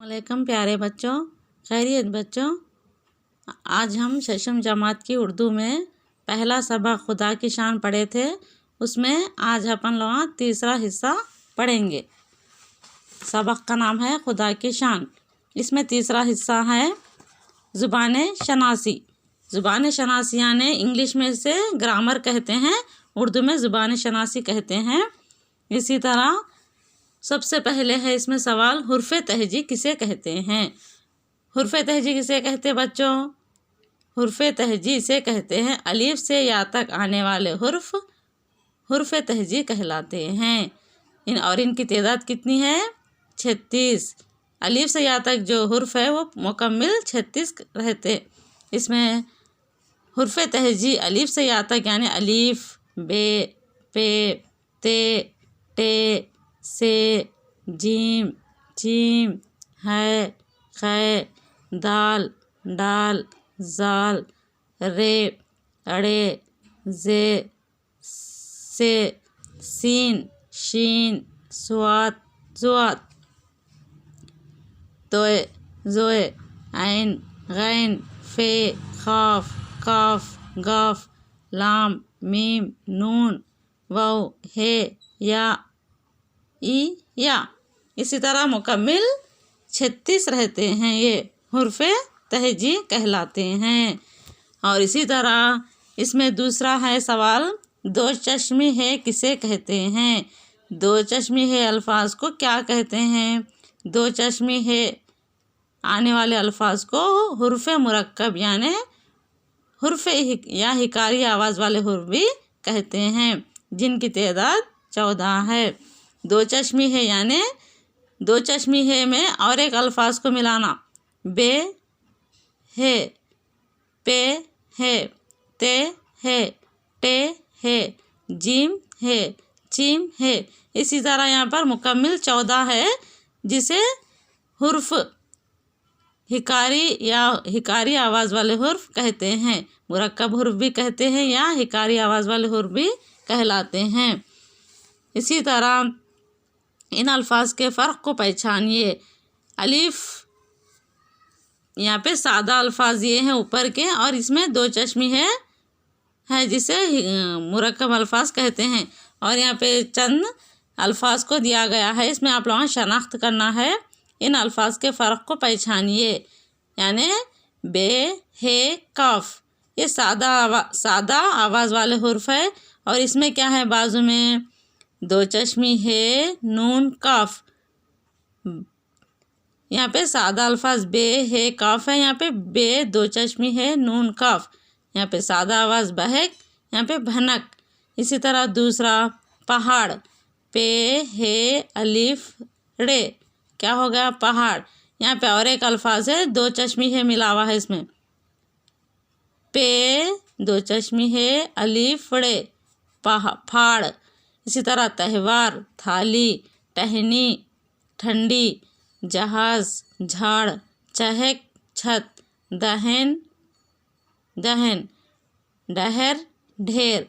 वालेकुम प्यारे बच्चों, खैरियत बच्चों। आज हम शशम जमात की उर्दू में पहला सबक खुदा की शान पढ़े थे। उसमें आज अपन लोग तीसरा हिस्सा पढ़ेंगे। सबक का नाम है खुदा की शान। इसमें तीसरा हिस्सा है ज़ुबान शनासी। ज़ुबान शनासी यानी इंग्लिश में से ग्रामर कहते हैं, उर्दू में ज़ुबान शनासी कहते हैं। इसी तरह सबसे पहले है इसमें सवाल, हुर्फ़ तहजी किसे कहते हैं? हुर्फ़ तहजी किसे कहते हैं बच्चों? हुर्फ़ तहजी से कहते हैं अलीफ से या तक आने वाले हुर्फ़ तहजी कहलाते हैं। और इनकी तादाद कितनी है? 36। अलीफ से या तक जो हुर्फ़ है वो मुकम्मिल 36 रहते। इसमें हुर्फ़ तहजी अलीफ से या तक यानी अलीफ, बे, पे, ते, टे, से, जीम, चीम, है, खे, दाल, डाल, जाल, रे, अड़े, जे, से, सीन, शीन, स्वात, जुआत, तोए, जोए, ऐन, गैन, फे, खाफ, काफ, गाफ, लाम, मीम, नून, वाव, हे, या, ई, या। इसी तरह मुकम्मिल 36 रहते हैं। ये हुर्फ़ तहजी कहलाते हैं। और इसी तरह इसमें दूसरा है सवाल, दो चश्मी है किसे कहते हैं? दो चश्मी है अल्फाज को क्या कहते हैं? दो चश्मी है आने वाले अल्फाज को हुर्फ़ मुरक्कब यानी हुर्फ़ या हिकारी आवाज़ वाले हुर्फ़ भी कहते हैं, जिनकी तादाद 14 है। दो चश्मी है यानी दो चश्मी है में और एक अल्फाज को मिलाना। बे है, पे है, ते है, टे है, जीम है, चीम है। इसी तरह यहाँ पर मुकम्मिल 14 है, जिसे हुर्फ़ हिकारी या हिकारी आवाज़ वाले हुर्फ़ कहते हैं। मुरक्कब हुर्फ़ भी कहते हैं या हिकारी आवाज़ वाले हुर्फ़ भी कहलाते हैं। इसी तरह इन अल्फाज के फ़र्क को पहचानिए। अलीफ यहाँ पे सादा अल्फाज ये हैं ऊपर के, और इसमें दो चश्मी है जिसे मुरक्कब अल्फाज कहते हैं। और यहाँ पे चंद अल्फाज को दिया गया है, इसमें आप लोगों को शनाख्त करना है। इन अल्फाज के फ़र्क को पहचानिए। यानी बे, हे, काफ ये सादा आवाज़ वाले हुर्फ़ है, और इसमें क्या है बाजू में दो चश्मी है, नून, काफ। यहाँ पे सादा अल्फाज बे, है, काफ है। यहाँ पे बे, दो चश्मी है, नून, काफ। यहाँ पे सादा आवाज़ बहक, यहाँ पे भनक। इसी तरह दूसरा पहाड़, पे, है, अलीफ, रे, क्या हो गया? पहाड़। यहाँ पे और एक अल्फाज है, दो चश्मी है मिला हुआ है इसमें। पे, दो चश्मी है, अलीफ, रे, फाड़। इसी तरह त्यौहार, थाली, टहनी, ठंडी, जहाज़, झाड़, चहक, छत, दहन, डहर, ढेर,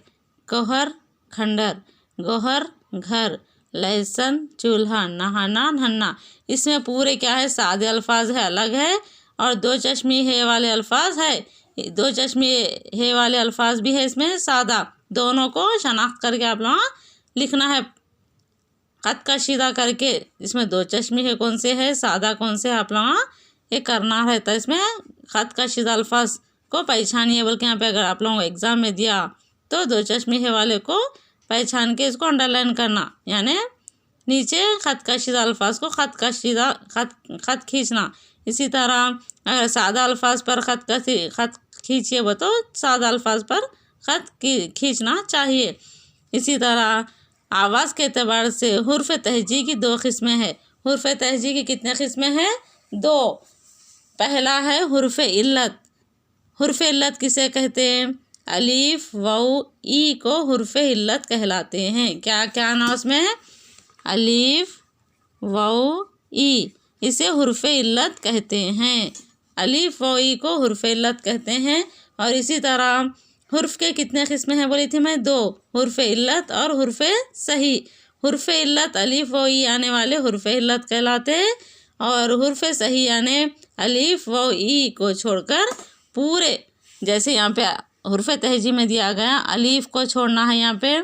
कोहर, खंडर, गोहर, घर, लहसुन, चूल्हा, नहाना, नन्ना। इसमें पूरे क्या है? सादे अल्फाज है, अलग है, और दो चश्मी है वाले अल्फाज है। दो चश्मी है वाले अल्फाज भी है इसमें सादा। दोनों को शनाख्त करके आप लोग लिखना है ख़त कशीदा करके। इसमें दो चश्मी है कौन से है, सादा कौन से, आप लोग ये करना रहता है। इसमें ख़त कशीदा अल्फाज को पहचानिए। बल्कि यहाँ पे अगर आप लोगों को एग्ज़ाम में दिया तो दो चश्मी है वाले को पहचान के इसको अंडरलाइन करना, यानी नीचे ख़त कशीदा अल्फाज को ख़त खींचना। इसी तरह अगर सादा अल्फाज पर ख़त खींचिए वो तो सादा अल्फाज पर ख़त खींचना चाहिए। इसी तरह आवाज़ के एतबार से हुर्फ़ तहजी की दो किस्में हैं। हुर्फ़ तहजी की कितने किस्में हैं? दो। पहला है हुर्फ़ इल्लत। हुर्फ़ इल्लत किसे कहते हैं? अलीफ, वाव, ई को हुर्फ़ इल्लत कहलाते हैं। क्या क्या नाम उसमें है? अलीफ, वाव, ई, इसे हुर्फ़ इल्लत कहते हैं। अलीफ, वाव, ई को हुर्फ़ इल्लत कहते हैं। और इसी तरह हुर्फ़ के कितने किस्में हैं बोली थी मैं? दो। हुर्फ़ इल्लत और हुर्फ़ सही। हुर्फ़ इल्लत अलीफ, वाव, ई आने वाले हुर्फ़ इल्लत कहलाते हैं, और हुर्फ सही यानी अलीफ व ई को छोड़कर पूरे, जैसे यहाँ पे हुर्फ तहजी में दिया गया अलीफ को छोड़ना है, यहाँ पे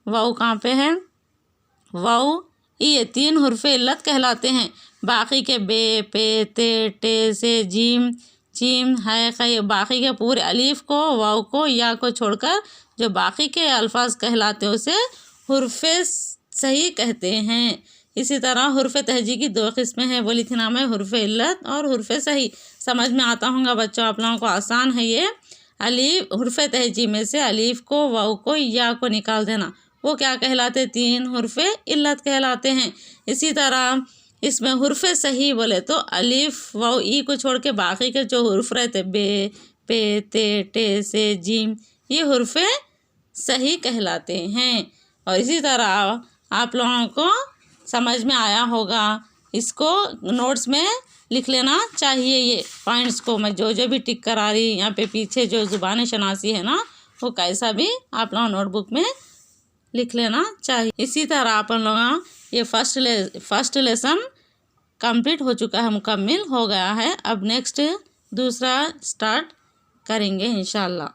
वाव कहाँ पे है, वाव ये 3 हुर्फ इल्लत कहलाते हैं। बाकी के बे, पे, ते, टे से, जीम, चीम, है, खे, बाकी के पूरे अलीफ को, वाव को, या को छोड़कर जो बाकी के अल्फाज कहलाते हैं उसे हुर्फ सही कहते हैं। इसी तरह हुर्फ तहजी की 2 किस्में हैं, बोली थी नाम है हुर्फ इल्लत और हुर्फ सही। समझ में आता होगा बच्चों, आप लोगों को आसान है ये। अलीफ हुर्फ तहजी में से अलीफ को, वाव को, या को निकाल देना, वो क्या कहलाते, 3 हुर्फ इल्लत कहलाते हैं। इसी तरह इसमें हुर्फ सही बोले तो अलीफ वाव ई को छोड़ के बाकी के जो हुर्फ रहते बे, पे, ते, टे से, जीम, ये हुर्फ सही कहलाते हैं। और इसी तरह आप लोगों को समझ में आया होगा, इसको नोट्स में लिख लेना चाहिए। ये पॉइंट्स को मैं जो जो भी टिक करा रही, यहाँ पे पीछे जो ज़ुबान शनासी है ना, वो कैसा भी आप लोग नोटबुक में लिख लेना चाहिए। इसी तरह आप लोग ये फर्स्ट लेसन कंप्लीट हो चुका है, मुकम्मल हो गया है। अब नेक्स्ट दूसरा स्टार्ट करेंगे इंशाल्लाह।